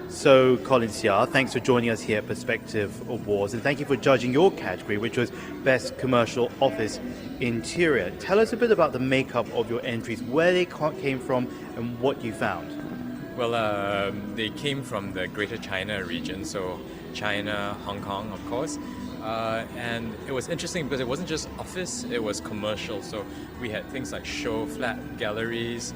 So, Colin Seah, thanks for joining us here at Perspective Awards, and thank you for judging your category, which was Best Commercial Office Interior. Tell us a bit about the makeup of your entries, where they came from, and what you found. Well, they came from the Greater China region, so China, Hong Kong, of course. And it was interesting because it wasn't just office, it was commercial. So we had things like show flat galleries,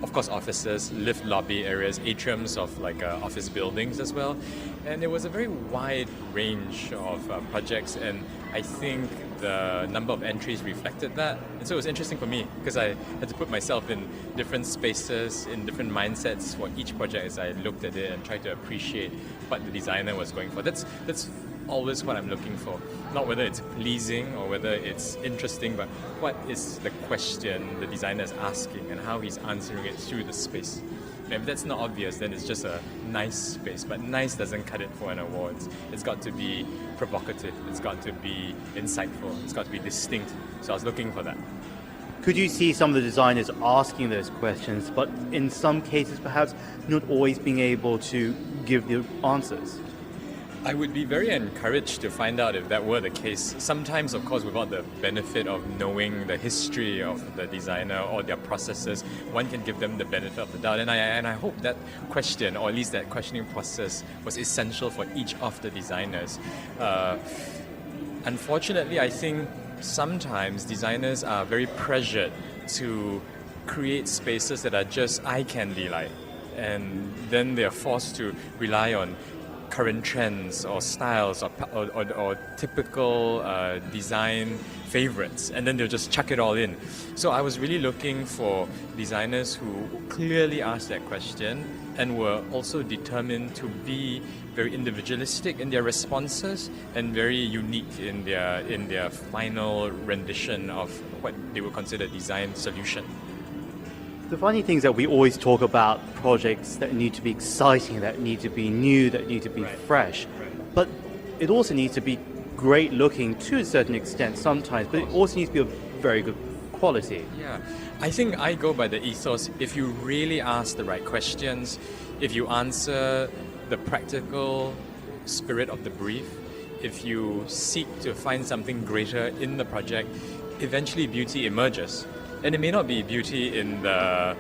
of course offices, lift lobby areas, atriums of office buildings as well. And it was a very wide range of projects, and I think the number of entries reflected that. And so it was interesting for me because I had to put myself in different spaces, in different mindsets for each project as I looked at it and tried to appreciate what the designer was going for. That's always what I'm looking for. Not whether it's pleasing or whether it's interesting, but what is the question the designer is asking and how he's answering it through the space. And if that's not obvious, then it's just a nice space. But nice doesn't cut it for an award. It's got to be provocative. It's got to be insightful. It's got to be distinct. So I was looking for that. Could you see some of the designers asking those questions, but in some cases perhaps not always being able to give the answers? I would be very encouraged to find out if that were the case. Sometimes, of course, without the benefit of knowing the history of the designer or their processes, one can give them the benefit of the doubt. And I hope that question, or at least that questioning process, was essential for each of the designers. Unfortunately, I think sometimes designers are very pressured to create spaces that are just eye candy like, and then they are forced to rely on current trends or styles or typical design favorites, and then they'll just chuck it all in. So I was really looking for designers who clearly asked that question and were also determined to be very individualistic in their responses and very unique in their final rendition of what they would consider a design solution. The funny thing is that we always talk about projects that need to be exciting, that need to be new, that need to be fresh. But it also needs to be great looking to a certain extent sometimes, but it also needs to be of very good quality. Yeah, I think I go by the ethos, if you really ask the right questions, if you answer the practical spirit of the brief, if you seek to find something greater in the project, eventually beauty emerges. And it may not be beauty in the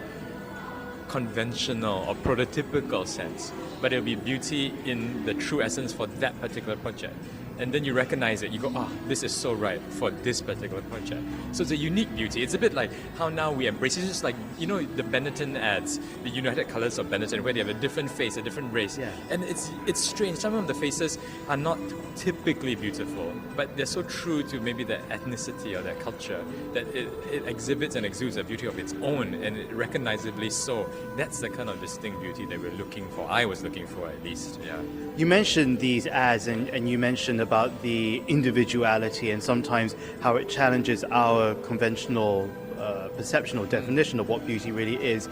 conventional or prototypical sense, but it'll be beauty in the true essence for that particular project. And then you recognize it, you go, this is so right for this particular project. So it's a unique beauty. It's a bit like how now we embrace it. It's just like, the Benetton ads, the United Colors of Benetton, where they have a different face, a different race. Yeah. And it's strange. Some of the faces are not typically beautiful, but they're so true to maybe their ethnicity or their culture that it exhibits and exudes a beauty of its own, and it recognizably so. That's the kind of distinct beauty that we're looking for. I was looking for, at least. Yeah. You mentioned these ads, and you mentioned about the individuality and sometimes how it challenges our conventional perception or definition of what beauty really is.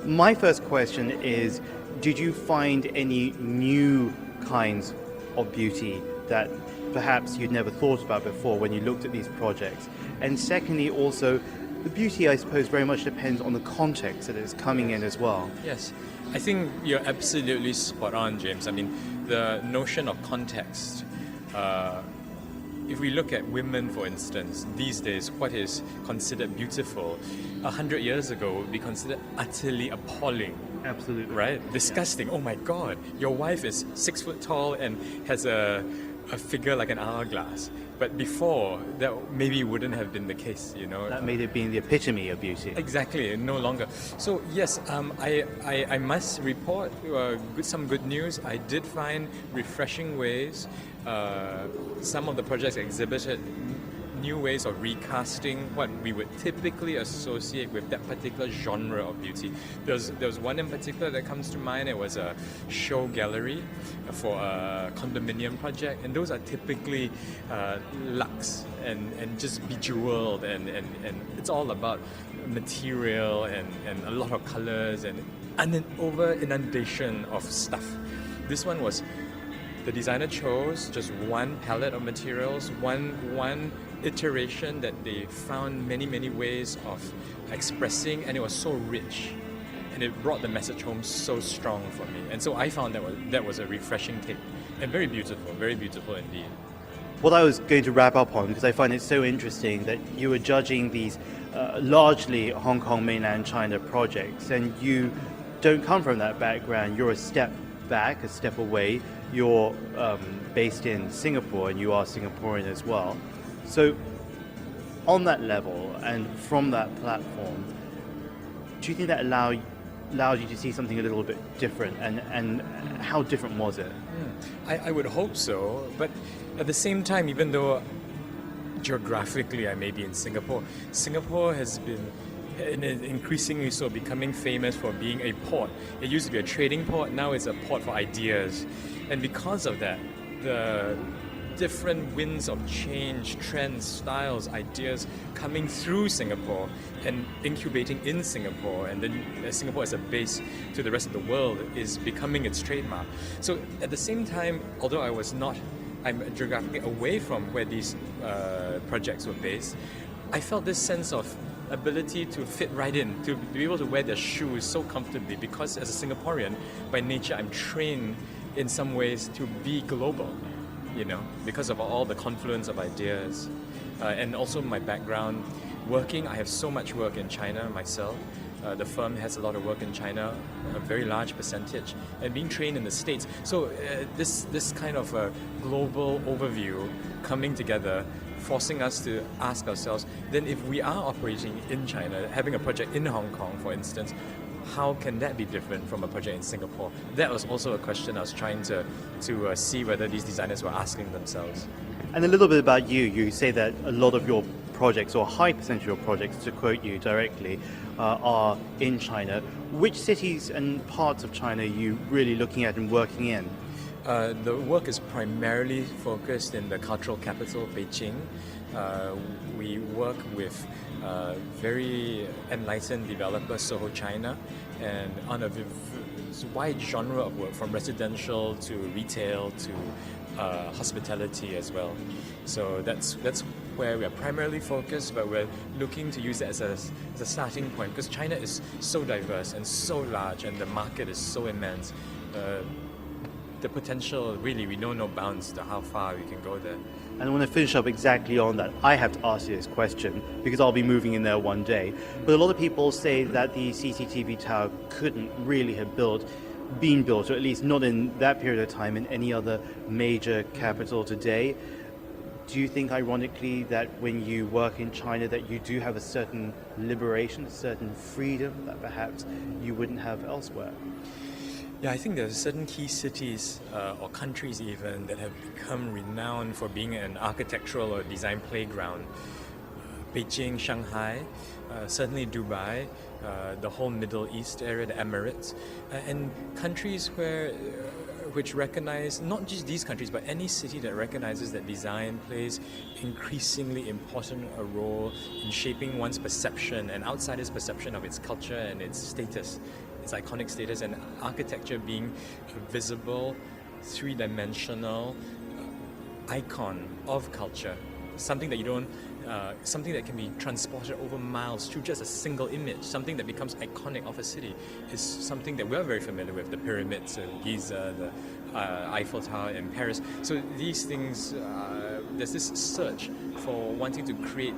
My first question is, did you find any new kinds of beauty that perhaps you'd never thought about before when you looked at these projects? And secondly, also, the beauty, I suppose, very much depends on the context that it's coming in as well. Yes, I think you're absolutely spot on, James. I mean, the notion of context. If we look at women, for instance, these days, what is considered beautiful 100 years ago would be considered utterly appalling. Absolutely. Right? Disgusting. Oh my God, your wife is 6 foot tall and has a figure like an hourglass. But before, that maybe wouldn't have been the case, That made it being the epitome of beauty. Exactly, no longer. So yes, I must report some good news. I did find refreshing ways. Some of the projects exhibited new ways of recasting what we would typically associate with that particular genre of beauty. There was one in particular that comes to mind. It was a show gallery for a condominium project, and those are typically luxe and just bejeweled, and it's all about material and a lot of colors and an over inundation of stuff. This one was, the designer chose just one palette of materials, one iteration that they found many ways of expressing, and it was so rich. and it brought the message home so strong for me. And so I found that was a refreshing take, and very beautiful indeed. What I was going to wrap up on, because I find it so interesting that you were judging these largely Hong Kong mainland China projects, and you don't come from that background. You're a step back, a step away. You're based in Singapore, and you are Singaporean as well. So on that level and from that platform, do you think that allowed you to see something a little bit different, and how different was it? I would hope so, but at the same time, even though geographically I may be in Singapore, Singapore has been, and increasingly so, becoming famous for being a port. It used to be a trading port, now it's a port for ideas. And because of that, the different winds of change, trends, styles, ideas coming through Singapore and incubating in Singapore, and then Singapore as a base to the rest of the world is becoming its trademark. So at the same time, although I'm geographically away from where these projects were based, I felt this sense of ability to fit right in, to be able to wear their shoes so comfortably, because as a Singaporean, by nature, I'm trained in some ways to be global, because of all the confluence of ideas. And also my background, working, I have so much work in China myself. The firm has a lot of work in China, a very large percentage, and being trained in the States. So this kind of a global overview coming together, forcing us to ask ourselves, then if we are operating in China, having a project in Hong Kong, for instance, how can that be different from a project in Singapore? That was also a question I was trying to see whether these designers were asking themselves. And a little bit about you. You say that a lot of your projects, or a high percentage of your projects, to quote you directly, are in China. Which cities and parts of China are you really looking at and working in? The work is primarily focused in the cultural capital, Beijing. We work with very enlightened developers, Soho China, and on a wide genre of work, from residential to retail to hospitality as well. So that's where we are primarily focused, but we're looking to use that as a starting point, because China is so diverse and so large, and the market is so immense. The potential, really, we know no bounds to how far we can go there. And I want to finish up exactly on that. I have to ask you this question because I'll be moving in there one day. But a lot of people say that the CCTV tower couldn't really have been built, or at least not in that period of time, in any other major capital today. Do you think, ironically, that when you work in China, that you do have a certain liberation, a certain freedom that perhaps you wouldn't have elsewhere? Yeah, I think there's certain key cities or countries even that have become renowned for being an architectural or design playground. Beijing, Shanghai, certainly Dubai, the whole Middle East area, the Emirates, and countries which recognize, not just these countries, but any city that recognizes that design plays increasingly important a role in shaping one's perception and outsiders' perception of its culture and its status, its iconic status, and architecture being a visible, three-dimensional icon of culture. Something that something that can be transported over miles through just a single image, something that becomes iconic of a city, is something that we're very familiar with. The pyramids in Giza, the Eiffel Tower in Paris. So these things, there's this search for wanting to create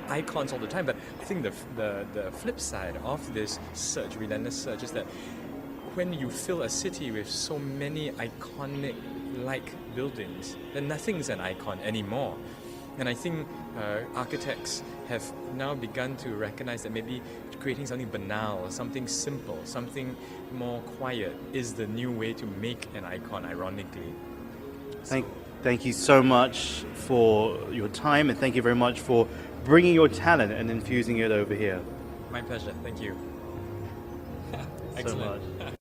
icons all the time. But I think the flip side of this search, relentless search, is that when you fill a city with so many iconic-like buildings, then nothing's an icon anymore. And I think architects have now begun to recognize that maybe creating something banal, something simple, something more quiet is the new way to make an icon, ironically. Thank you so much for your time, and thank you very much for bringing your talent and infusing it over here. My pleasure. Thank you. So much.